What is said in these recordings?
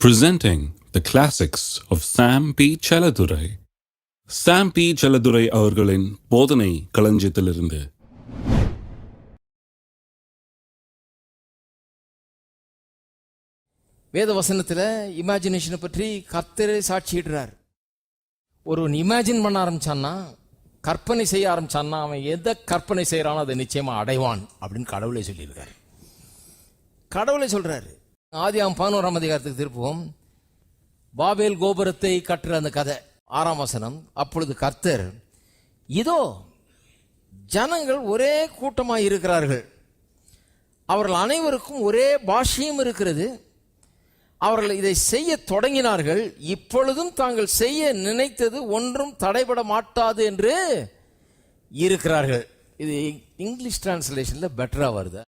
Presenting the classics of Sam P. Chaladurai. Sam P. Chaladurai அவர்களின் போதனை களஞ்சியத்திலிருந்து. வேத வசனத்தில் இமேஜினேஷனை பற்றி கர்த்தரே சாட்சியிடுறார். ஒருவன் இமேஜின் பண்ண ஆரம்பிச்சான்னா, கற்பனை செய்ய ஆரம்பிச்சான்னா, அவன் எதை கற்பனை செய்யறானோ அதை நிச்சயமா அடைவான் அப்படின்னு கடவுளை சொல்லியிருக்காரு. கடவுளை சொல்றாரு. ஆதியாகமம் 11ஆம் அதிகாரத்துக்கு திருப்புவோம். பாபேல் கோபுரத்தை கட்டுற அந்த கதை 6ஆம் வசனம். அப்பொழுது கர்த்தர், இதோ ஜனங்கள் ஒரே கூட்டமாய் இருக்கிறார்கள், அவர்கள் அனைவருக்கும் ஒரே பாஷையும் இருக்கிறது, அவர்கள் இதை செய்ய தொடங்கினார்கள், இப்பொழுதும் தாங்கள் செய்ய நினைத்தது ஒன்றும் தடைபட மாட்டாது என்று இருக்கிறார்கள். இது இங்கிலீஷ் டிரான்ஸ்லேஷன்ல பெட்டரா வருது.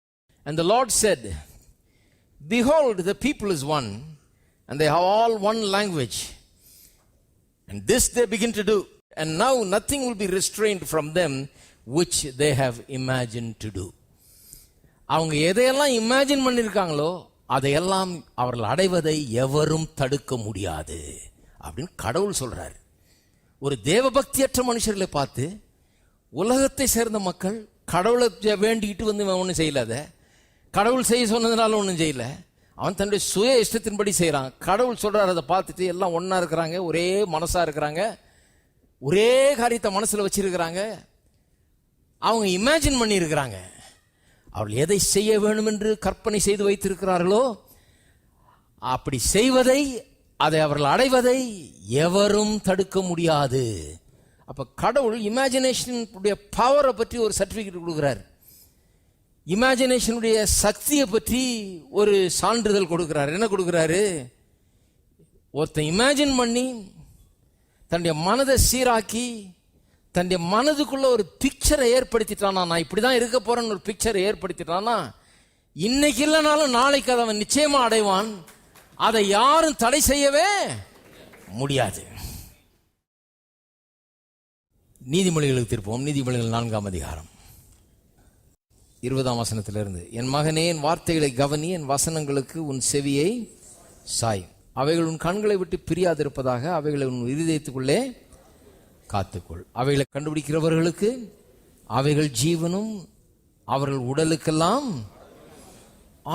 And the Lord said, behold, the people is one, and they have all one language, and this they begin to do, and now nothing will be restrained from them which they have imagined to do. அவங்க எதையெல்லாம் imagine பண்ணியிருக்காங்களோ அதையெல்லாம் அவர்கள் அடைவதை எவரும் தடுக்க முடியாது அப்படின்னு கடவுள் சொல்றாரு. ஒரு தேவபக்தியற்ற மனுஷர்களை பார்த்து உலகத்தை சேர்ந்த மக்கள் கடவுளை வேண்டிக்கிட்டு வந்து ஒன்றும் செய்யலாத, கடவுள் செய்ய சொன்னதுனால ஒன்றும் செய்யல, அவன் தன்னுடைய சுய இஷ்டத்தின்படி செய்யறான். கடவுள் சொல்றாரு, அதை பார்த்துட்டு எல்லாம் ஒன்னா இருக்கிறாங்க, ஒரே மனசா இருக்கிறாங்க, ஒரே காரியத்தை மனசுல வச்சிருக்கிறாங்க. அவங்க இமேஜின் பண்ணி இருக்கிறாங்க. அவர்கள் எதை செய்ய வேண்டும் என்று கற்பனை செய்து வைத்திருக்கிறார்களோ அப்படி செய்வதை, அதை அவர்கள் அடைவதை எவரும் தடுக்க முடியாது. அப்ப கடவுள் இமேஜினேஷனுடைய பவரை பற்றி ஒரு சர்டிபிகேட் கொடுக்கிறார். இமேஜினேஷனுடைய சக்தியை பற்றி ஒரு சான்றிதழ் கொடுக்கிறார். என்ன கொடுக்கிறாரு? ஒருத்தன் இமேஜின் பண்ணி தன்னுடைய மனதை சீராக்கி தன்னுடைய மனதுக்குள்ள ஒரு பிக்சரை ஏற்படுத்திட்டானா, நான் இப்படிதான் இருக்க போறேன்னு ஒரு பிக்சரை ஏற்படுத்திட்டானா, இன்னைக்கு இல்லைனாலும் நாளைக்கு அதை அவன் நிச்சயமா அடைவான். அதை யாரும் தடை செய்யவே முடியாது. நீதிமொழிகளுக்கு திருப்போம். நீதிமொழிகள் 4ஆம் அதிகாரம் 20ஆம் வசனத்திலிருந்து. என் மகனே, என் வார்த்தைகளை கவனி, என் வசனங்களுக்கு உன் செவியை சாய். அவைகள் உன் கண்களை விட்டு பிரியாதிருப்பதாக, அவைகளை உன் இருதயத்துக்குள்ளே காத்துக்கொள். அவைகளை கண்டுபிடிக்கிறவர்களுக்கு அவைகள் ஜீவனும் அவர்கள் உடலுக்கெல்லாம்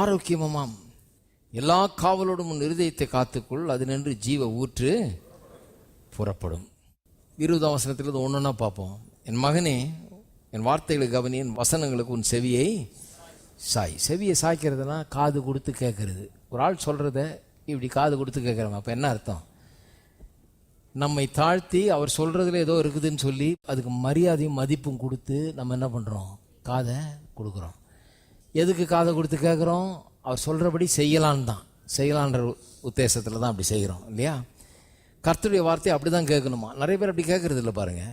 ஆரோக்கியமாம். எல்லா காவலோடும் உன் இருதயத்தை காத்துக்கொள், அது நின்று ஜீவ ஊற்று புறப்படும். 20ஆம் வசனத்திலிருந்து ஒன்னொன்னா பார்ப்போம். என் மகனே, என் வார்த்தைகளை கவனி, என் வசனங்களுக்கு உன் செவியை சாய். செவியை சாய்க்கிறதுனா காது கொடுத்து கேட்கறது. ஒரு ஆள் சொல்றத இப்படி காது கொடுத்து கேட்கறோம். அப்ப என்ன அர்த்தம்? நம்மை தாழ்த்தி அவர் சொல்றதுல ஏதோ இருக்குதுன்னு சொல்லி அதுக்கு மரியாதையும் மதிப்பும் கொடுத்து நம்ம என்ன பண்றோம்? காதை கொடுக்குறோம். எதுக்கு காதை கொடுத்து கேட்குறோம்? அவர் சொல்றபடி செய்யலான்னு தான், செய்யலான்ற உத்தேசத்துல தான் அப்படி செய்கிறோம் இல்லையா? கர்த்தருடைய வார்த்தையை அப்படிதான் கேட்கணுமா? நிறைய பேர் அப்படி கேட்கறது இல்லை பாருங்க.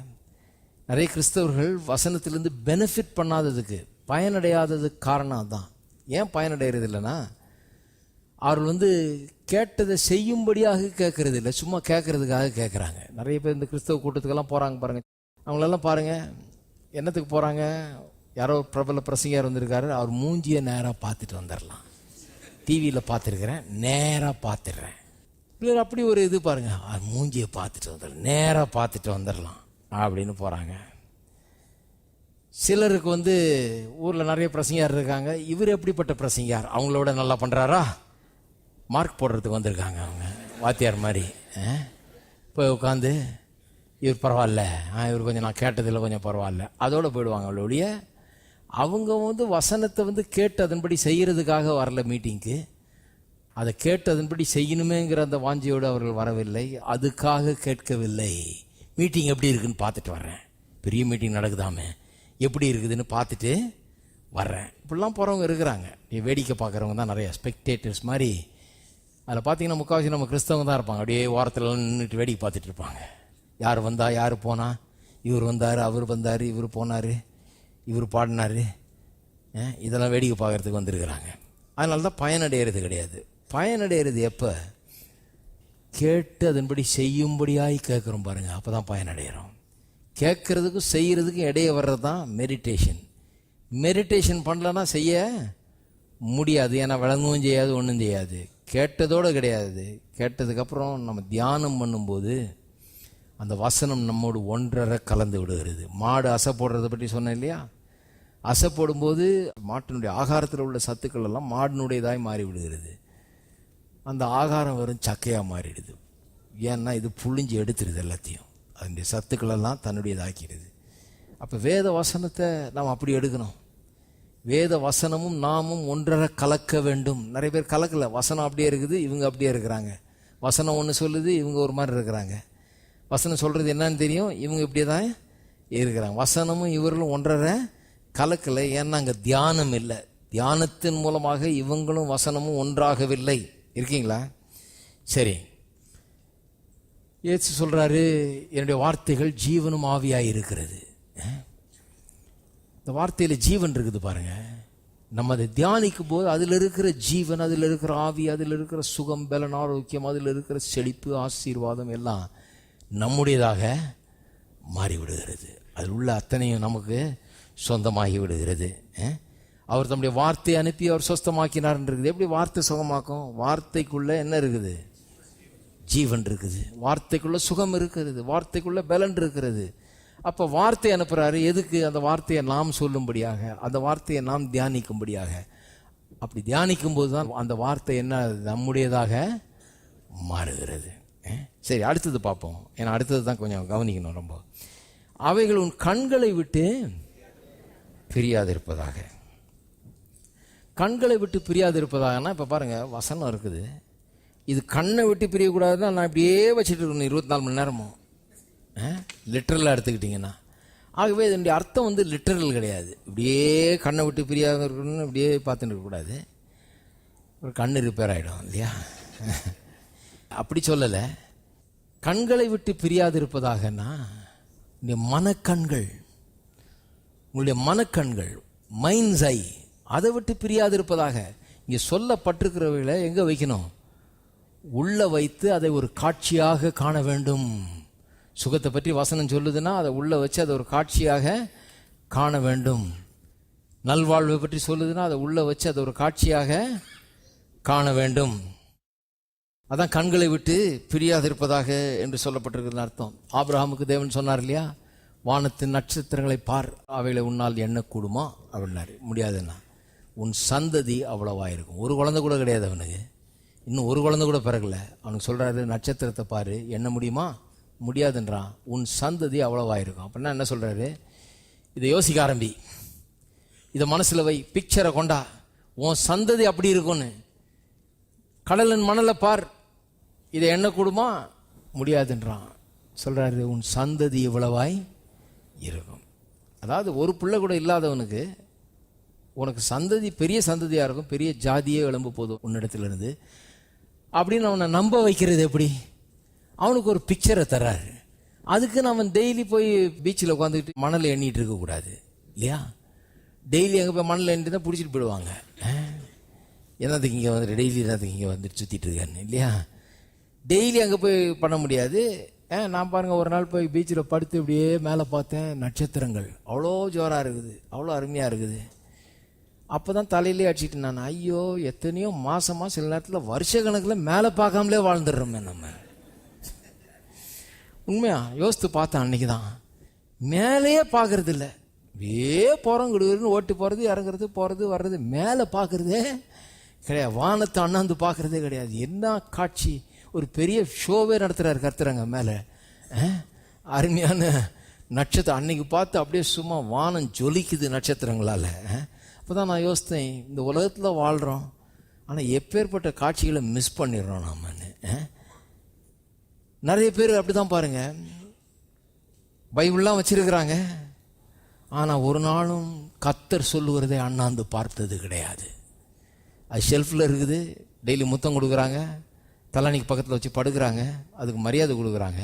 நிறைய கிறிஸ்தவர்கள் வசனத்திலிருந்து பெனிஃபிட் பண்ணாததுக்கு, பயனடையாததுக்கு காரணம் தான். ஏன் பயனடைகிறது இல்லைன்னா, அவர்கள் கேட்டதை செய்யும்படியாக கேட்கறது இல்லை, சும்மா கேட்கறதுக்காக கேட்குறாங்க. நிறைய பேர் இந்த கிறிஸ்தவ கூட்டத்துக்கெல்லாம் போகிறாங்க பாருங்க. அவங்களெல்லாம் பாருங்க, என்னத்துக்கு போகிறாங்க? யாரோ பிரபல பிரசங்கியார் வந்திருக்காரு, அவர் மூஞ்சியை நேராக பார்த்துட்டு வந்துடலாம். டிவியில் பார்த்துருக்கிறேன், நேராக பார்த்துடுறேன். இல்லை அப்படி ஒரு இது பாருங்க, அவர் மூஞ்சியை பார்த்துட்டு வந்துடலாம், நேராக பார்த்துட்டு வந்துடலாம் அப்படின்னு போகிறாங்க. சிலருக்கு ஊரில் நிறைய பிரசங்கியார் இருக்காங்க, இவர் எப்படிப்பட்ட பிரசங்கியார், அவங்களோட நல்லா பண்ணுறாரா, மார்க் போடுறதுக்கு வந்திருக்காங்க. அவங்க வாத்தியார் மாதிரி போய் உட்காந்து, இவர் பரவாயில்ல, இவர் கொஞ்சம் நான் கேட்டதில் கொஞ்சம் பரவாயில்ல, அதோடு போயிடுவாங்க. அவளுடைய அவங்க வசனத்தை கேட்டு அதன்படி செய்கிறதுக்காக வரல மீட்டிங்க்கு, அதை கேட்டு அதன்படி செய்யணுமேங்கிற அந்த வாஞ்சியோடு அவர்கள் வரவில்லை, அதுக்காக கேட்கவில்லை. மீட்டிங் எப்படி இருக்குன்னு பார்த்துட்டு வர்றேன், பெரிய மீட்டிங் நடக்குதாமே, எப்படி இருக்குதுன்னு பார்த்துட்டு வர்றேன். இப்படிலாம் போகிறவங்க இருக்கிறாங்க. வேடிக்கை பார்க்குறவங்க தான் நிறைய ஸ்பெக்டேட்டர்ஸ் மாதிரி. அதில் பார்த்தீங்கன்னா முக்கால்வாசி நம்ம கிறிஸ்தவங்க தான் இருப்பாங்க. அப்படியே ஓரத்தில் நின்றுட்டு வேடிக்கை பார்த்துட்டு இருப்பாங்க. யார் வந்தா, யார் போனா, இவர் வந்தார், அவர் வந்தார், இவர் போனார், இவர் பாடினார், இதெல்லாம் வேடிக்கை பார்க்கறதுக்கு வந்திருக்கிறாங்க. அதனால தான் பயனடைகிறது கிடையாது. பயனடைகிறது எப்போ? கேட்டு அதன்படி செய்யும்படியாய் கேட்குறோம் பாருங்க, அப்போ தான் பயனடைகிறோம். கேட்கறதுக்கும் செய்யறதுக்கும் இடையே வர்றது தான் மெடிடேஷன். மெடிடேஷன் பண்ணலன்னா செய்ய முடியாது. ஏன்னா விளங்கவும் செய்யாது, ஒன்றும் செய்யாது. கேட்டதோடு கிடையாது. கேட்டதுக்கப்புறம் நம்ம தியானம் பண்ணும்போது அந்த வசனம் நம்மோடு ஒன்றரை கலந்து விடுகிறது. மாடு அசை போடுறதை பற்றி சொன்னேன் இல்லையா? அசை போடும்போது மாட்டினுடைய ஆகாரத்தில் உள்ள சத்துக்கள் எல்லாம் மாடினுடையதாய் மாறி விடுகிறது. அந்த ஆகாரம் வெறும் சக்கையாக மாறிடுது. ஏன்னா இது புழிஞ்சு எடுத்துருது எல்லாத்தையும். அதனுடைய சத்துக்கள் எல்லாம் தன்னுடையதாக்கிறது. அப்போ வேத வசனத்தை நாம் அப்படி எடுக்கணும். வேத வசனமும் நாமும் ஒன்றரை கலக்க வேண்டும். நிறைய பேர் கலக்கல. வசனம் அப்படியே இருக்குது, இவங்க அப்படியே இருக்கிறாங்க. வசனம் ஒன்று சொல்லுது, இவங்க ஒரு மாதிரி இருக்கிறாங்க. வசனம் சொல்கிறது என்னன்னு தெரியும், இவங்க இப்படியே தான் இருக்கிறாங்க. வசனமும் இவர்களும் ஒன்றரை கலக்கலை. ஏன்னா அங்கே தியானம் இல்லை. தியானத்தின் மூலமாக இவங்களும் வசனமும் ஒன்றாகவில்லை. இருக்கீங்களா? சரி, இயேசு சொல்கிறாரு, என்னுடைய வார்த்தைகள் ஜீவனும் ஆவியாக இருக்கிறது. இந்த வார்த்தையில் ஜீவன் இருக்குது பாருங்க. நம்ம அதை தியானிக்கும் போது அதில் இருக்கிற ஜீவன், அதில் இருக்கிற ஆவி, அதில் இருக்கிற சுகம், பலன், ஆரோக்கியம், அதில் இருக்கிற செழிப்பு, ஆசீர்வாதம் எல்லாம் நம்முடையதாக மாறிவிடுகிறது. அதில் உள்ள அத்தனையும் நமக்கு சொந்தமாகி விடுகிறது. அவர் தம்முடைய வார்த்தையை அனுப்பி அவர் சொஸ்தமாக்கினார் இருக்குது. எப்படி வார்த்தை சுகமாக்கும்? வார்த்தைக்குள்ள என்ன இருக்குது? ஜீவன் இருக்குது. வார்த்தைக்குள்ள சுகம் இருக்கிறது. வார்த்தைக்குள்ள பலன் இருக்கிறது. அப்போ வார்த்தை அனுப்புகிறாரு. எதுக்கு? அந்த வார்த்தையை நாம் சொல்லும்படியாக, அந்த வார்த்தையை நாம் தியானிக்கும்படியாக. அப்படி தியானிக்கும் போது தான் அந்த வார்த்தை என்ன நம்முடையதாக மாறுகிறது. சரி, அடுத்தது பார்ப்போம். ஏன்னா அடுத்தது தான் கொஞ்சம் கவனிக்கணும் ரொம்ப. அவைகள் உன் கண்களை விட்டு பிரியாதிருப்பதாக. கண்களை விட்டு பிரியாதிருப்பதாகனா, இப்போ பாருங்க, வசனம் இருக்குது. இது கண்ணை விட்டு பிரியக்கூடாதுன்னா நான் இப்படியே வச்சுட்டு இருக்கணும் 24 மணி நேரமும். லிட்டரலாக எடுத்துக்கிட்டிங்கன்னா. ஆகவே இதனுடைய அர்த்தம் வந்து லிட்டரல் கிடையாது. இப்படியே கண்ணை விட்டு பிரியாத இருக்கணும்னு இப்படியே பார்த்துட்டு இருக்கக்கூடாது. ஒரு கண்ணு ரிப்பேர் ஆகிடும் இல்லையா? அப்படி சொல்லலை. கண்களை விட்டு பிரியாது இருப்பதாகனா இந்த மனக்கண்கள், உங்களுடைய மனக்கண்கள், மைண்ட்ஸ் ஐ, அதை விட்டு பிரியாது இருப்பதாக. இங்கே சொல்லப்பட்டிருக்கிறவர்களை எங்கே வைக்கணும்? உள்ள வைத்து அதை ஒரு காட்சியாக காண வேண்டும். சுகத்தை பற்றி வசனம் சொல்லுதுன்னா அதை உள்ள வச்சு அதை ஒரு காட்சியாக காண வேண்டும். நல்வாழ்வை பற்றி சொல்லுதுன்னா அதை உள்ள வச்சு அதை ஒரு காட்சியாக காண வேண்டும். அதான் கண்களை விட்டு பிரியாதிருப்பதாக என்று சொல்லப்பட்டிருக்கிறது அர்த்தம். ஆபிரகாமுக்கு தேவன் சொன்னார் இல்லையா, வானத்தின் நட்சத்திரங்களை பார், அவைகளை உன்னால் எண்ணக்கூடுமா அப்படின்னாரு. முடியாதுன்னா உன் சந்ததி அவ்வளவா இருக்கும். ஒரு குழந்தை கூட கிடையாது அவனுக்கு, இன்னும் ஒரு குழந்தை கூட பிறகுல. அவனுக்கு சொல்றாரு, நட்சத்திரத்தை பாரு, எண்ண முடியுமா? முடியாதுன்றான். உன் சந்ததி அவ்வளவா இருக்கும். அப்படின்னா என்ன சொல்றாரு? இதை யோசிக்க ஆரம்பி, இதை மனசுல வை, பிக்சரை கொண்டா, உன் சந்ததி அப்படி இருக்கும்னு. கடலின் மணலை பார், இதை எண்ணக்கூடுமா? முடியாதுன்றான். சொல்றாரு, உன் சந்ததி இவ்வளவாய் இருக்கும். அதாவது ஒரு பிள்ளை கூட இல்லாதவனுக்கு உனக்கு சந்ததி பெரிய சந்ததியாக இருக்கும், பெரிய ஜாதியே எழும்ப போதும் உன்னிடத்திலிருந்து அப்படின்னு அவனை நம்ப வைக்கிறது எப்படி? அவனுக்கு ஒரு பிக்சரை தர்றாரு. அதுக்கு நம்ம டெய்லி போய் பீச்சில் உட்காந்துக்கிட்டு மணலை எண்ணிட்டு இருக்கக்கூடாது இல்லையா? டெய்லி அங்கே போய் மணல் எண்ணிட்டு தான் பிடிச்சிட்டு போயிடுவாங்க. என்னத்துக்கு இங்கே வந்து டெய்லி என்னத்துக்கு இங்கே வந்துட்டு சுற்றிட்டு இருக்காருன்னு இல்லையா? டெய்லி அங்கே போய் பண்ண முடியாது. நான் பாருங்கள், ஒரு நாள் போய் பீச்சில் படுத்து இப்படியே மேலே பார்த்தேன், நட்சத்திரங்கள் அவ்வளோ ஜோராக இருக்குது, அவ்வளோ அருமையாக இருக்குது. அப்போ தான் தலையிலே அடிச்சிட்டு நான், ஐயோ எத்தனையோ மாசமாக சில நேரத்தில் வருஷ கணக்கில் மேலே பார்க்காமலே வாழ்ந்துடுறோமே நம்ம. உண்மையா யோசித்து பார்த்தேன். அன்னைக்கு தான் மேலேயே பார்க்கறது இல்லை, போகிறோம் கிடுன்னு ஓட்டி போகிறது, இறங்குறது, போகிறது, வர்றது, மேலே பார்க்குறதே கிடையாது. வானத்தை அண்ணாந்து பார்க்குறதே கிடையாது. என்ன காட்சி! ஒரு பெரிய ஷோவே நடத்துகிறாரு கர்த்தரங்க மேலே. அருமையான நட்சத்திரம் அன்னைக்கு பார்த்து அப்படியே சும்மா வானம் ஜொலிக்குது நட்சத்திரங்களால். அப்போ தான் நான் யோசித்தேன், இந்த உலகத்தில் வாழ்கிறோம், ஆனால் எப்பேற்பட்ட காட்சிகளை மிஸ் பண்ணிடுறோம் நாமன்னு. நிறைய பேர் அப்படி தான் பாருங்கள், பைபிள்லாம் வச்சிருக்கிறாங்க, ஆனால் ஒரு நாளும் கர்த்தர் சொல்லுகிறதை அண்ணாந்து பார்த்தது கிடையாது. அது ஷெல்ஃபில் இருக்குது, டெய்லி முத்தம் கொடுக்குறாங்க, தலானிக்கு பக்கத்தில் வச்சு படுக்கிறாங்க, அதுக்கு மரியாதை கொடுக்குறாங்க,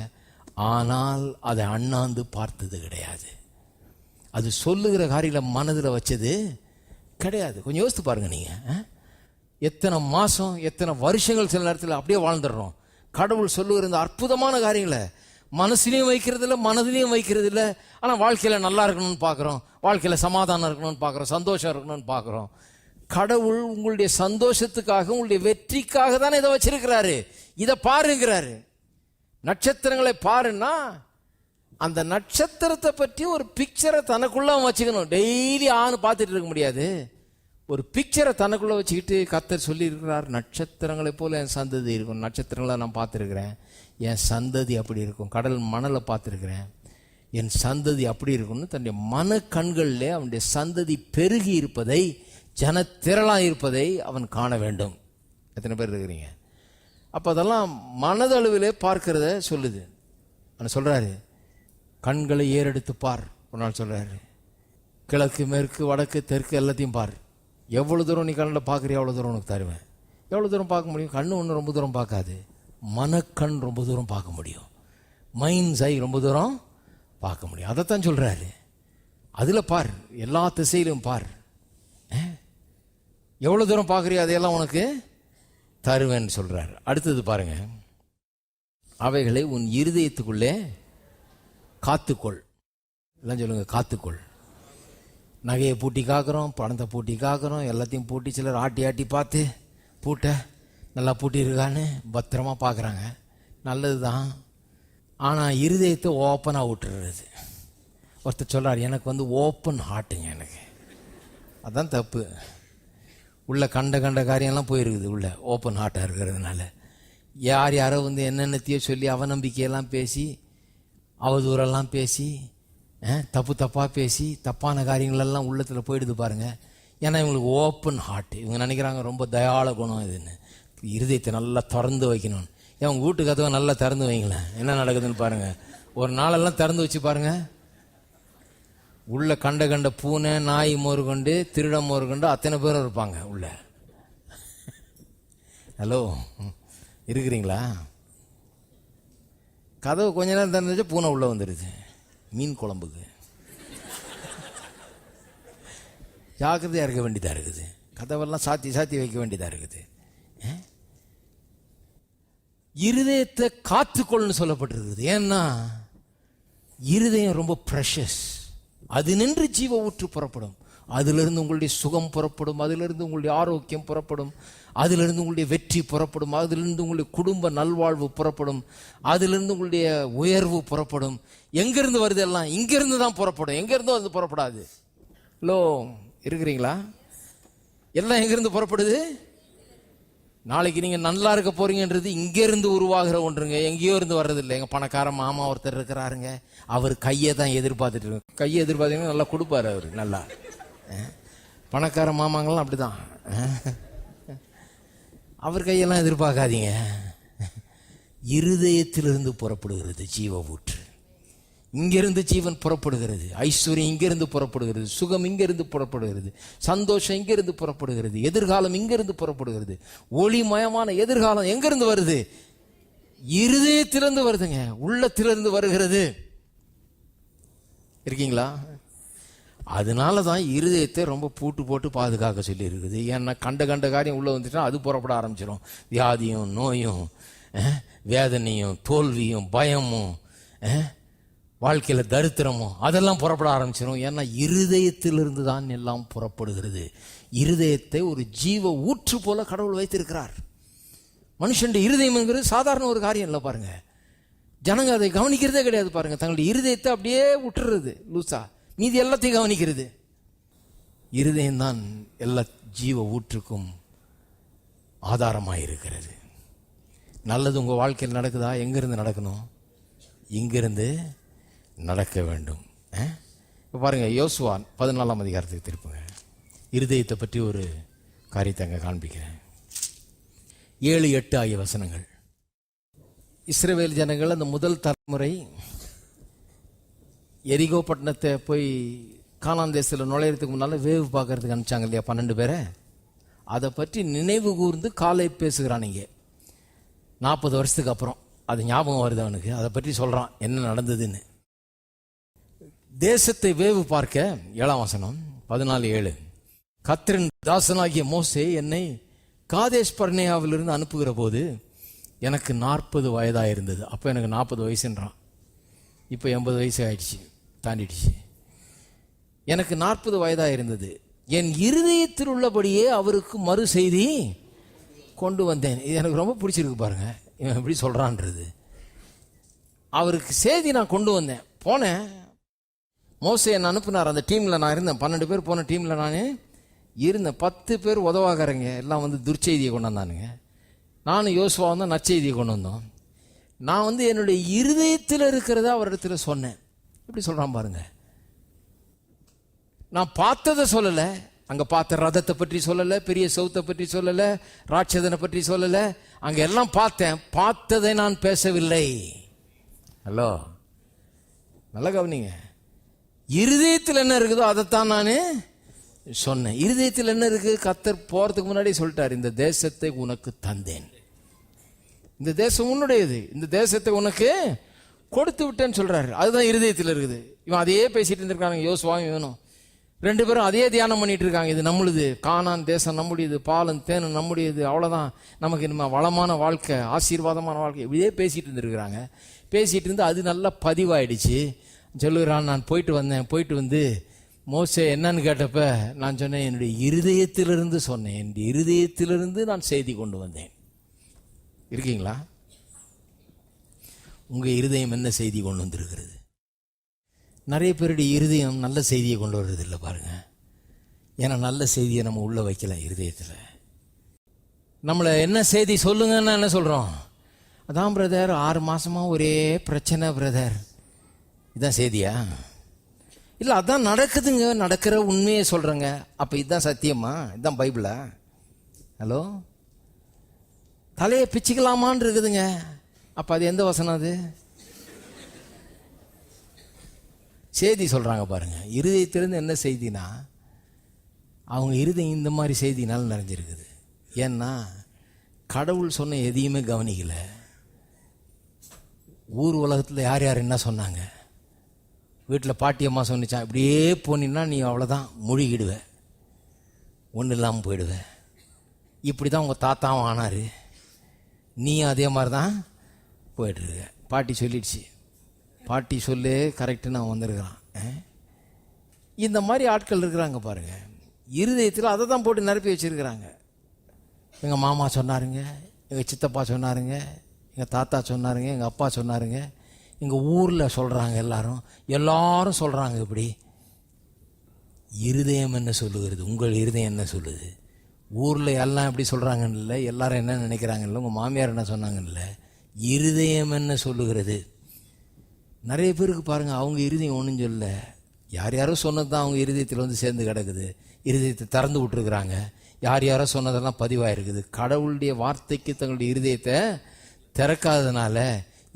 ஆனால் அதை அண்ணாந்து பார்த்தது கிடையாது. அது சொல்லுகிற காரியங்களை மனதில் வச்சது கிடையாது. கொஞ்சம் யோசித்து பாருங்கள் நீங்கள். எத்தனை மாதம், எத்தனை வருஷங்கள் சில நேரத்தில் அப்படியே வாழ்ந்துடுறோம். கடவுள் சொல்லுகிற இந்த அற்புதமான காரியங்களை மனசுலையும் வைக்கிறது இல்லை, மனதிலையும் வைக்கிறது இல்லை. ஆனால் வாழ்க்கையில் நல்லா இருக்கணும்னு பார்க்குறோம், வாழ்க்கையில் சமாதானம் இருக்கணும்னு பார்க்குறோம், சந்தோஷம் இருக்கணும்னு பார்க்குறோம். கடவுள் உங்களுடைய சந்தோஷத்துக்காக, உங்களுடைய வெற்றிக்காக தானே இதை வச்சிருக்கிறாரு. இதை பாருங்கிறாரு. நட்சத்திரங்களை பாருன்னா அந்த நட்சத்திரத்தை பற்றி ஒரு பிக்சரை தனக்குள்ள வச்சுக்கணும். டெய்லி ஆணு பார்த்துட்டு இருக்க முடியாது. ஒரு பிக்சரை தனக்குள்ள வச்சுக்கிட்டு கர்த்தர் சொல்லி இருக்கிறார், நட்சத்திரங்களை போல என் சந்ததி இருக்கும். நட்சத்திரங்களை நான் பார்த்துருக்கிறேன், என் சந்ததி அப்படி இருக்கும். கடல் மணலை பார்த்துருக்கிறேன், என் சந்ததி அப்படி இருக்கும்னு தன்னுடைய மன கண்களில் அவனுடைய சந்ததி பெருகி இருப்பதை, ஜனத்திரளாக இருப்பதை அவன் காண வேண்டும். எத்தனை பேர் இருக்கிறீங்க? அப்போ அதெல்லாம் மனதளவிலே பார்க்கிறத சொல்லுது. அவன் சொல்கிறாரு, கண்களை ஏறெடுத்து பார். ஒரு நாள் சொல்கிறாரு, கிழக்கு மேற்கு வடக்கு தெற்கு எல்லாத்தையும் பார். எவ்வளோ தூரம் நீ கண்ணில் பார்க்குறியா அவ்வளோ தூரம் உனக்கு தருவேன். எவ்வளோ தூரம் பார்க்க முடியும்? கண்ணு ஒன்று ரொம்ப தூரம் பார்க்காது, மனக்கண் ரொம்ப தூரம் பார்க்க முடியும். மைண்ட்ஸ் ஐ ரொம்ப தூரம் பார்க்க முடியும். அதைத்தான் சொல்கிறாரு. அதில் பார், எல்லா திசையிலும் பார். எவ்வளோ தூரம் பார்க்குறியோ அதையெல்லாம் உனக்கு தருவேன்னு சொல்கிறார். அடுத்தது பாருங்க, அவைகளை உன் இருதயத்துக்குள்ளே காத்துக்கொள். எல்லாம் சொல்லுங்க, காத்துக்கொள். நகையை பூட்டி காக்கிறோம், பணத்தை பூட்டி காக்கிறோம், எல்லாத்தையும் பூட்டி சிலர் ஆட்டி ஆட்டி பார்த்து பூட்டை நல்லா பூட்டி இருக்கான்னு பத்திரமா பார்க்குறாங்க. நல்லது தான். ஆனால் இருதயத்தை ஓப்பனாக விட்டுறது. ஒருத்தர் சொல்கிறார், எனக்கு ஓப்பன் ஹார்ட்டுங்க, எனக்கு அதான் தப்பு. உள்ள கண்ட காரியம்லாம் போயிருக்குது, உள்ள ஓப்பன் ஹார்ட்டாக இருக்கிறதுனால. யாரோ என்னென்னத்தையோ சொல்லி அவநம்பிக்கையெல்லாம் பேசி, அவதூறெல்லாம் பேசி, தப்பாக பேசி, தப்பான காரியங்களெல்லாம் உள்ளத்தில் போயிடுது பாருங்க. ஏன்னா இவங்களுக்கு ஓப்பன் ஹார்ட். இவங்க நினைக்கிறாங்க ரொம்ப தயாள குணம் இதுன்னு. இருதயத்தை நல்லா திறந்து வைக்கணும்னு. ஏன் உங்கள் வீட்டு கதவை நல்லா திறந்து வைங்களேன், என்ன நடக்குதுன்னு பாருங்க. ஒரு நாளெல்லாம் திறந்து வச்சு பாருங்க, உள்ள கண்ட பூனை, நாய் மோறு கொண்டு, திருடம் மோறு கொண்டு அத்தனை பேரும் இருப்பாங்க உள்ள. ஹலோ, இருக்கிறீங்களா? கதவு கொஞ்ச நேரம் திறந்துச்சு, பூனை உள்ள வந்துடுது மீன் குழம்புக்கு. ஜாக்கிரதையாக இருக்க வேண்டியதாக இருக்குது. கதவெல்லாம் சாத்தி வைக்க வேண்டியதாக இருக்குது. இருதயத்தை காத்துக்கொள்னு சொல்லப்பட்டிருக்குது. ஏன்னா இருதயம் ரொம்ப ப்ரெஷஸ். அது நின்று ஜீவ ஊற்று புறப்படும். அதிலிருந்து உங்களுடைய சுகம் புறப்படும், அதிலிருந்து உங்களுடைய ஆரோக்கியம் புறப்படும், அதிலிருந்து உங்களுடைய வெற்றி புறப்படும், அதிலிருந்து உங்களுடைய குடும்ப நல்வாழ்வு புறப்படும், அதிலிருந்து உங்களுடைய உயர்வு புறப்படும். எங்கிருந்து வருது? எல்லாம் இங்கிருந்து தான் புறப்படும், எங்கிருந்தும் அது புறப்படாது. ஹலோ, இருக்கிறீங்களா? எல்லாம் எங்கிருந்து புறப்படுது? நாளைக்கு நீங்க நல்லா இருக்க போறீங்கன்றது இங்கிருந்து உருவாகிற ஒன்றுங்க, எங்கேயோ இருந்து வர்றதில்லை. எங்க பணக்கார மாமா ஒருத்தர் இருக்கிறாருங்க, அவர் கையை தான் எதிர்பார்த்துட்டு இருக்கு. கையை எதிர்பார்த்தீங்கன்னா நல்லா கொடுப்பாரு அவரு. நல்லா பணக்கார மாமாங்களாம் அப்படிதான். அவர் கையெல்லாம் எதிர்பார்க்காதீங்க. இருதயத்திலிருந்து புறப்படுகிறது ஜீவ ஊற்று. இங்கிருந்து ஜீவன் புறப்படுகிறது, ஐஸ்வர்யம் இங்கிருந்து புறப்படுகிறது, சுகம் இங்கிருந்து புறப்படுகிறது, சந்தோஷம் இங்கிருந்து புறப்படுகிறது, எதிர்காலம் இங்கிருந்து புறப்படுகிறது. ஒளிமயமான எதிர்காலம் எங்கிருந்து வருது? இருதயத்திலிருந்து வருதுங்க, உள்ளத்திலிருந்து வருகிறது. இருக்கீங்களா? அதனாலதான் இருதயத்தை ரொம்ப பூட்டு போட்டு பாதுகாக்க சொல்லி இருக்குது. ஏன்னா கண்ட காரியம் உள்ள வந்துட்டா அது புறப்பட ஆரம்பிச்சிடும். வியாதியும் நோயும் வேதனையும் தோல்வியும் பயமும் வாழ்க்கையில தரித்திரமும் அதெல்லாம் புறப்பட ஆரம்பிச்சிடும். ஏன்னா இருதயத்திலிருந்து தான் எல்லாம் புறப்படுகிறது. இருதயத்தை ஒரு ஜீவ ஊற்று போல கடவுள் வைத்திருக்கிறார். மனுஷன் இருதயம் என்கிறது சாதாரண ஒரு காரியம் இல்லை பாருங்க. ஜனங்க அதை கவனிக்கிறதே கிடையாது பாருங்க. தங்களுடைய இருதயத்தை அப்படியே விட்டுறது லூசா, மீதி எல்லாத்தையும் கவனிக்கிறது. இருதயம் தான் எல்லா ஜீவ ஊற்றுக்கும் ஆதாரமாயிருக்கிறது. நல்லது உங்க வாழ்க்கையில் நடக்குதா? எங்கிருந்து நடக்கணும்? இங்கிருந்து நடக்க வேண்டும். இப்போ பாருங்க, யோசுவா 14ஆம் அதிகாரத்துக்கு திருப்புங்க. இருதயத்தை பற்றி ஒரு காரியத்தை அங்கே காண்பிக்கிறேன். 7, 8 ஆகிய வசனங்கள். இஸ்ரவேல் ஜனங்கள் அந்த முதல் தலைமுறை எரிகோ பட்டணத்தை போய் கானான் தேசத்தில் நுழையிறதுக்கு முன்னால் வேவு பார்க்கறதுக்கு அனுப்பிச்சாங்க இல்லையா 12 பேரை. அதை பற்றி நினைவு கூர்ந்து காலை பேசுகிறானுங்க. 40 வருஷத்துக்கு அப்புறம் அது ஞாபகம் வருது அவனுக்கு. அதை பற்றி சொல்றான் என்ன நடந்ததுன்னு. தேசத்தை வேவு பார்க்க 7ஆம் வசனம் 14:7. கர்த்தரின் தாசனாகிய மோசே என்னை காதேஷ் பர்னேயாவிலிருந்து அனுப்புகிற போது எனக்கு 40 வயதாக இருந்தது. அப்போ எனக்கு 40 வயசுன்றான். இப்போ 80 வயசு ஆயிடுச்சு, தாண்டிடுச்சு. எனக்கு 40 வயதாக இருந்தது. என் இருதயத்தில் உள்ளபடியே அவருக்கு மறு செய்தி கொண்டு வந்தேன். இது எனக்கு ரொம்ப பிடிச்சிருக்கு பாருங்க, இவன் எப்படி சொல்றான்றது. அவருக்கு செய்தி நான் கொண்டு வந்தேன். போனேன், மோசே என்ன அனுப்புனார். அந்த டீமில் நான் இருந்தேன். 12 பேர் போன டீமில் நான் இருந்தேன். 10 பேர் உதவாகறங்க எல்லாம் வந்து துர்ச்செய்தியை கொண்டு வந்தானுங்க. நானும் யோசுவா வந்து நற்செய்தியை கொண்டு வந்தோம். நான் வந்து என்னுடைய இருதயத்தில் இருக்கிறத அவரிடத்துல சொன்னேன். எப்படி சொல்றான் பாருங்க. நான் பார்த்ததை சொல்லலை, அங்க பார்த்த ரதத்தை பற்றி சொல்லலை, பெரிய சவுத்தை பற்றி சொல்லலை, ராட்சதனை பற்றி சொல்லலை. அங்க எல்லாம் பார்த்தேன், பார்த்ததை நான் பேசவில்லை. ஹலோ, நல்லா கவனிங்க. இருதயத்தில் என்ன இருக்குதோ அதைத்தான் நான் சொன்னேன். இருதயத்தில் என்ன இருக்கு? கர்த்தர் போறதுக்கு முன்னாடி சொல்லிட்டார், இந்த தேசத்தை உனக்கு தந்தேன், இந்த தேசம் உன்னுடையது, இந்த தேசத்தை உனக்கு கொடுத்து விட்டேன்னு சொல்றாரு. அதுதான் இருதயத்தில் இருக்குது. இவன் அதையே பேசிட்டு இருந்திருக்காங்க, யோசுவாவும் இவனும் 2 பேரும் அதே தியானம் பண்ணிட்டு இருக்காங்க. இது நம்மளுது, கானான் தேசம் நம்முடையது, பாலும் தேனும் நம்முடையது, அவ்வளவுதான், நமக்கு நம்ம வளமான வாழ்க்கை, ஆசீர்வாதமான வாழ்க்கை, இப்படியே பேசிட்டு இருந்திருக்கிறாங்க. பேசிட்டு இருந்து அது நல்லா பதிவாயிடுச்சு. சொல்லுகிறான், நான் போயிட்டு வந்தேன், போயிட்டு வந்து மோசே என்னன்னு கேட்டப்ப நான் சொன்னேன், என்னுடைய இருதயத்திலிருந்து சொன்னேன், என் இருதயத்திலிருந்து நான் செய்தி கொண்டு வந்தேன். இருக்கீங்களா? உங்க இருதயம் என்ன செய்தி கொண்டு வந்திருக்கிறது? நிறைய பேருடைய இருதயம் நல்ல செய்தியை கொண்டு வர்றது இல்லை பாருங்க. ஏன்னா நல்ல செய்தியை நம்ம உள்ள வைக்கல இருதயத்தில். நம்மளை என்ன செய்தி சொல்லுங்கன்னா என்ன சொல்றோம்? அதான் பிரதர் 6 மாசமா ஒரே பிரச்சனை பிரதர், இதான் செய்தியா? இல்லை, அதான் நடக்குதுங்க, நடக்கிற உண்மையை சொல்றேங்க. அப்ப இதுதான் சத்தியமா? இதுதான் பைபிளா? ஹலோ, தலையை பிச்சுக்கலாமான்னு இருக்குதுங்க. அப்ப அது எந்த வசனம்? அது செய்தி சொல்றாங்க பாருங்க. இருதயத்திலிருந்து என்ன செய்தினா, அவங்க இருதயம் இந்த மாதிரி செய்தினால நிறைஞ்சிருக்குது. ஏன்னா கடவுள் சொன்ன எதையுமே கவனிக்கல. ஊர் உலகத்தில் யார் யார் என்ன சொன்னாங்க, வீட்டில் பாட்டியம்மா சொன்னிச்சான், இப்படியே போனீன்னா நீ அவ்வளோதான் முழுகிடுவ, ஒன்றும் இல்லாமல் போயிடுவ, இப்படி தான் உங்கள் தாத்தாவும் ஆனார், நீயும் அதே மாதிரி தான் போயிட்டுருக்க. பாட்டி சொல்லிடுச்சு, பாட்டி சொல்லு கரெக்டு, நான் வந்திருக்கிறான். இந்த மாதிரி ஆட்கள் இருக்கிறாங்க பாருங்க. இருதயத்தில் அதை தான் போட்டு நிரப்பி வச்சிருக்கிறாங்க. எங்கள் மாமா சொன்னாருங்க, எங்கள் சித்தப்பா சொன்னாருங்க, எங்கள் தாத்தா சொன்னாருங்க, எங்கள் அப்பா சொன்னாருங்க, எங்கள் ஊரில் சொல்கிறாங்க, எல்லாரும் சொல்கிறாங்க. இப்படி இருதயம் என்ன சொல்லுகிறது? உங்கள் இருதயம் என்ன சொல்லுது? ஊரில் எல்லாம் எப்படி சொல்கிறாங்கன்னு இல்லை, எல்லாரும் என்ன நினைக்கிறாங்கல்ல, உங்கள் மாமியார் என்ன சொன்னாங்கல்ல, இருதயம் என்ன சொல்லுகிறது? நிறைய பேருக்கு பாருங்க, அவங்க இருதயம் ஒன்றும் சொல்ல, யார் யாரோ சொன்னது தான் அவங்க இருதயத்தில் வந்து சேர்ந்து கிடக்குது. இருதயத்தை திறந்து விட்டுருக்குறாங்க, யார் யாரோ சொன்னதெல்லாம் பதிவாயிருக்குது. கடவுளுடைய வார்த்தைக்கு தங்களுடைய இருதயத்தை திறக்காதனால,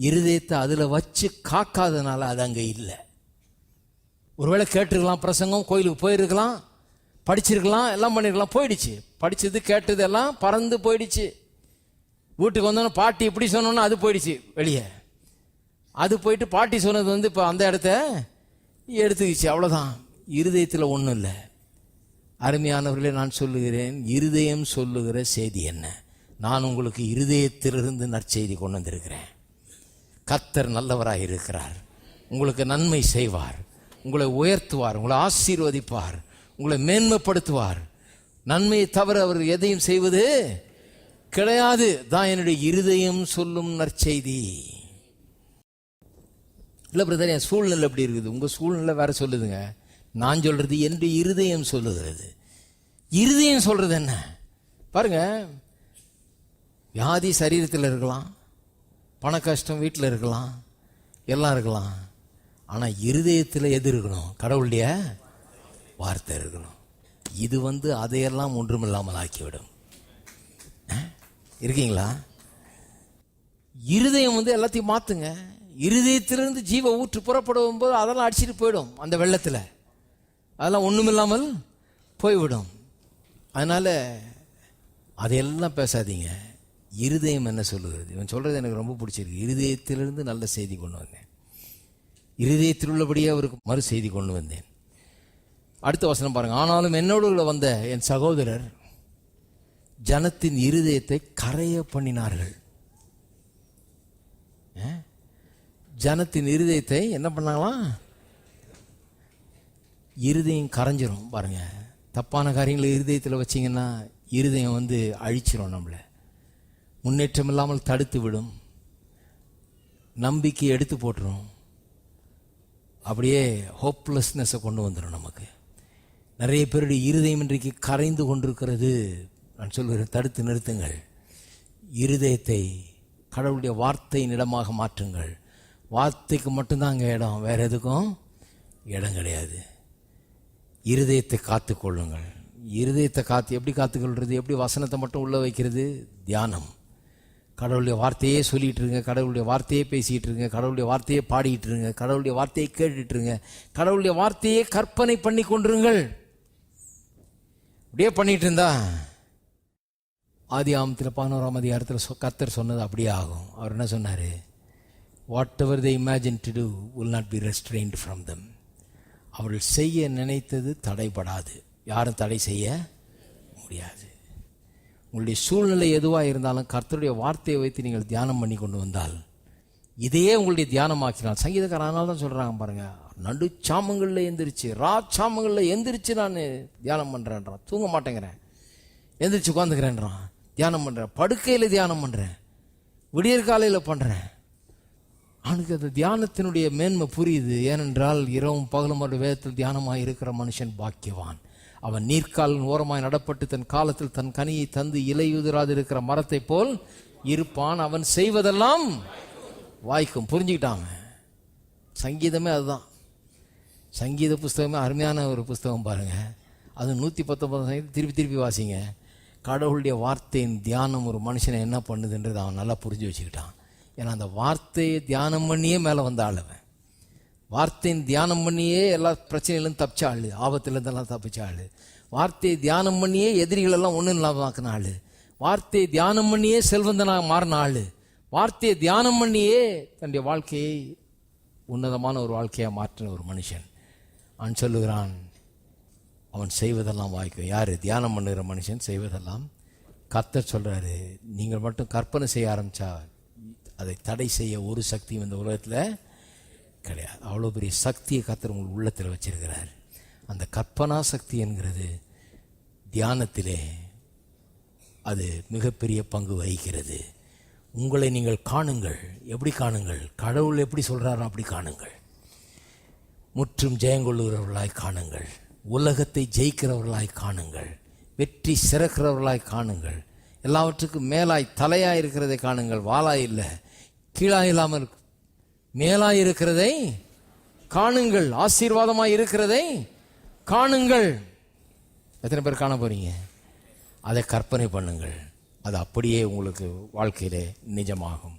இருதயத்தை அதில் வச்சு காக்காதனால அது அங்கே இல்லை. ஒருவேளை கேட்டிருக்கலாம், பிரசங்கம், கோயிலுக்கு போயிருக்கலாம், படிச்சிருக்கலாம், எல்லாம் பண்ணிருக்கலாம், போயிடுச்சு. படிச்சது கேட்டது எல்லாம் பறந்து போயிடுச்சு. வீட்டுக்கு வந்தோன்னா பாட்டி இப்படி சொன்னோன்னா அது போயிடுச்சு வெளியே. அது போயிட்டு பாட்டி சொன்னது வந்து இப்போ அந்த இடத்த எடுத்துக்கிச்சு, அவ்வளோதான். இருதயத்தில் ஒன்றும் இல்லை. அருமையானவர்களே, நான் சொல்லுகிறேன், இருதயம் சொல்லுகிற செய்தி என்ன? நான் உங்களுக்கு இருதயத்திலிருந்து நற்செய்தி கொண்டு வந்திருக்கிறேன். கர்த்தர் நல்லவராக இருக்கிறார், உங்களுக்கு நன்மை செய்வார், உங்களை உயர்த்துவார், உங்களை ஆசீர்வதிப்பார், உங்களை மேன்மைப்படுத்துவார். நன்மையை தவிர அவர் எதையும் செய்வது கிடையாது. தான் என்னுடைய இருதயம் சொல்லும் நற்செய்தி. இல்லை பிரதர், என் சூழ்நிலை எப்படி இருக்குது? உங்கள் சூழ்நிலை வேற சொல்லுதுங்க. நான் சொல்றது என்னுடைய இருதயம் சொல்லுகிறது. இருதயம் சொல்றது என்ன பாருங்க. வியாதி சரீரத்தில் இருக்கலாம், பண கஷ்டம் வீட்டில் இருக்கலாம், எல்லாம் இருக்கலாம். ஆனால் இருதயத்தில் எது இருக்கணும்? கடவுளுடைய வார்த்தை இருக்கணும். இது வந்து அதையெல்லாம் ஒன்றுமில்லாமல் ஆக்கிவிடும். இருக்கீங்களா? இருதயம் வந்து எல்லாத்தையும் மாத்துங்க. இருதயத்திலிருந்து ஜீவ ஊற்று புறப்படும் போது அதெல்லாம் அடிச்சுட்டு போயிடும். அந்த வெள்ளத்தில் அதெல்லாம் ஒண்ணுமில்லாமல் போய்விடும். அதனால அதையெல்லாம் பேசாதீங்க. இருதயம் என்ன சொல்லுகிறது? இவன் சொல்றது எனக்கு ரொம்ப பிடிச்சிருக்கு. இருதயத்திலிருந்து நல்ல செய்தி கொண்டு வந்தேன், இருதயத்தில் உள்ளபடியே அவருக்கு மறு செய்தி கொண்டு வந்தேன். அடுத்த வசனம் பாருங்க. ஆனாலும் என்னோடு வந்த என் சகோதரர் ஜனத்தின் இருதயத்தை கரைய பண்ணினார்கள். ஜனத்தின் இருதயத்தை என்ன பண்ணாங்களாம்? இருதயம் கரைஞ்சிரும் பாருங்க. தப்பான காரியங்களை இருதயத்தில் வச்சிங்கன்னா இருதயம் அழிச்சிரும், நம்மளை முன்னேற்றம் இல்லாமல் தடுத்து விடும், நம்பிக்கை எடுத்து போட்டுரும், அப்படியே ஹோப்லெஸ்னஸை கொண்டு வந்துடும் நமக்கு. நிறைய பேருடைய இருதயம் இன்றைக்கு கரைந்து கொண்டிருக்கிறது. நான் சொல்கிறேன், தடுத்து நிறுத்துங்கள். இருதயத்தை கடவுளுடைய வார்த்தையின் இடமாக மாற்றுங்கள். வார்த்தைக்கு மட்டும்தான் அங்கே இடம், வேற எதுக்கும் இடம் கிடையாது. இருதயத்தை காத்து கொள்ளுங்கள். இருதயத்தை எப்படி காத்துக்கொள்வது? எப்படி வசனத்தை மட்டும் உள்ள வைக்கிறது? தியானம். கடவுளுடைய வார்த்தையே சொல்லிட்டு இருங்க, கடவுளுடைய வார்த்தையே பேசிகிட்டு இருங்க, கடவுளுடைய வார்த்தையே பாடிக்கிட்டு இருங்க, கடவுளுடைய வார்த்தையை கேட்டுட்டு இருங்க, கடவுளுடைய வார்த்தையே கற்பனை பண்ணி கொண்டிருங்கள். அப்படியே பண்ணிட்டு இருந்தா ஆதியாகமத்தில் 11ஆம் அதிகாரத்தில் கர்த்தர் சொன்னது அப்படியே ஆகும். அவர் என்ன சொன்னார்? What ever they imagine to do will not be restrained from them. அவர்கள் செய்ய நினைத்தது தடைபடாது. யாரும் தடை செய்ய முடியாது. உங்களுடைய சூழ்நிலை எதுவாக இருந்தாலும் கர்த்தருடைய வார்த்தையை வைத்து நீங்கள் தியானம் பண்ணி கொண்டு வந்தால், இதையே உங்களுடைய தியானமாக்கினால், சங்கீதக்காரன் அதனால தான் சொல்கிறாங்க பாருங்க, நடு சாமங்களில் எந்திரிச்சு, சாமங்களில் எந்திரிச்சு நான் தியானம் பண்ணுறேன்றான். தூங்க மாட்டேங்கிறேன், எந்திரிச்சு உட்காந்துக்கிறேன்றான், தியானம் பண்ணுறேன், படுக்கையில் தியானம் பண்ணுறேன், விடியற் காலையில் பண்ணுறேன். அவனுக்கு அந்த தியானத்தினுடைய மேன்மை புரியுது. ஏனென்றால் இரவும் பகலும் அவருடைய வேதத்தில் தியானமாக இருக்கிற மனுஷன் பாக்கியவான். அவன் நீர்க்காலின் ஓரமாய் நடப்பட்டு தன் காலத்தில் தன் கனியை தந்து இலையுதிராது இருக்கிற மரத்தை போல் இருப்பான். அவன் செய்வதெல்லாம் வாய்க்கும். புரிஞ்சுக்கிட்டாங்க. சங்கீதமே அதுதான். சங்கீத புஸ்தகமே அருமையான ஒரு புஸ்தகம் பாருங்க. அது 119 சங்கீதம் திருப்பி திருப்பி வாசிங்க. கடவுளுடைய வார்த்தையின் தியானம் ஒரு மனுஷனை என்ன பண்ணுதுன்றது அவன் நல்லா புரிஞ்சு வச்சுக்கிட்டான். ஏன்னா அந்த வார்த்தையை தியானம் பண்ணியே மேலே வந்த ஆளுவன். வார்த்தையின் தியானம் பண்ணியே எல்லா பிரச்சனையிலும் தப்பிச்ச ஆள், ஆபத்துலேருந்தெல்லாம் தப்பிச்ச ஆள். வார்த்தையை தியானம் பண்ணியே எதிரிகளெல்லாம் ஒன்றும் இல்லாமல் ஆக்கின ஆள். வார்த்தையை தியானம் பண்ணியே செல்வந்தனாக மாறின ஆள். வார்த்தையை தியானம் பண்ணியே தன்னுடைய வாழ்க்கையை உன்னதமான ஒரு வாழ்க்கையாக மாற்றின ஒரு மனுஷன். அவன் சொல்லுகிறான், அவன் செய்வதெல்லாம் வாய்க்கும். யார்? தியானம் பண்ணுகிற மனுஷன் செய்வதெல்லாம். கர்த்தர் சொல்கிறாரு, நீங்கள் மட்டும் கற்பனை செய்ய ஆரம்பித்தா அதை தடை செய்ய ஒரு சக்தியும் இந்த உலகத்தில் கிடையாது. அவ்வளோ பெரிய சக்தியை கர்த்தர் உங்கள் உள்ளத்தில் வச்சிருக்கிறார். அந்த கற்பனா சக்தி என்கிறது தியானத்திலே அது மிகப்பெரிய பங்கு வகிக்கிறது. உங்களை நீங்கள் காணுங்கள். எப்படி காணுங்கள்? கடவுள் எப்படி சொல்கிறாரோ அப்படி காணுங்கள். முற்றும் ஜெயங்கொள்ளுகிறவர்களாய் காணுங்கள். உலகத்தை ஜெயிக்கிறவர்களாய் காணுங்கள். வெற்றி சிறக்கிறவர்களாய் காணுங்கள். எல்லாவற்றுக்கும் மேலாய் தலையாய் இருக்கிறதை காணுங்கள். வாளாய் இல்லை, கீழாய் இல்லாமல் மேலாய் இருக்கிறதை காணுங்கள். ஆசீர்வாதமாய் இருக்கிறதை காணுங்கள். எத்தனை பேர் காண போறீங்க? அதை கற்பனை பண்ணுங்கள். அது அப்படியே உங்களுக்கு வாழ்க்கையிலே நிஜமாகும்.